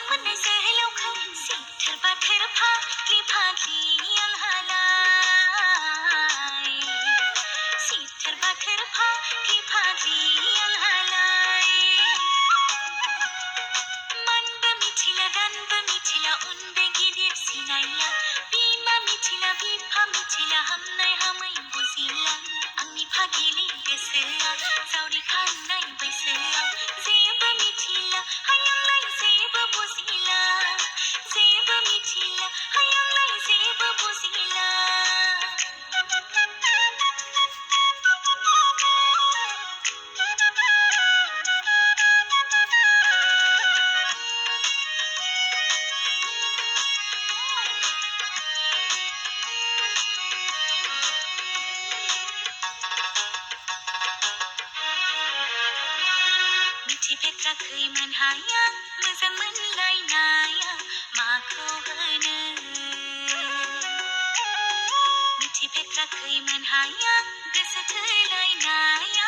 मोननाय जोहोलावखौ सिथोरबा थोरफाग्लि फाग्लि आंहालाय सिथोरबा थोरफाग्लि फाग्लि आंहालाय मानबो मिथिला दानबो मिथिला उन्दै गिदिर सिनायला बिमा मिथिला बिफा मिथिला हामनाय हामै बुजिला आंनि फागिलि गोसोआ जावरिखांनाय बैसोआव जेबो मिथिला हायांलाय जेबो बुजिला जेबो मिथिला हायांलाय जेबो बुजिला मिथिफेराखैमोन हाया मोजां मोनलायनाया माखौ होनो मिथिफेराखैमोन हाया गोसो थोलायनाया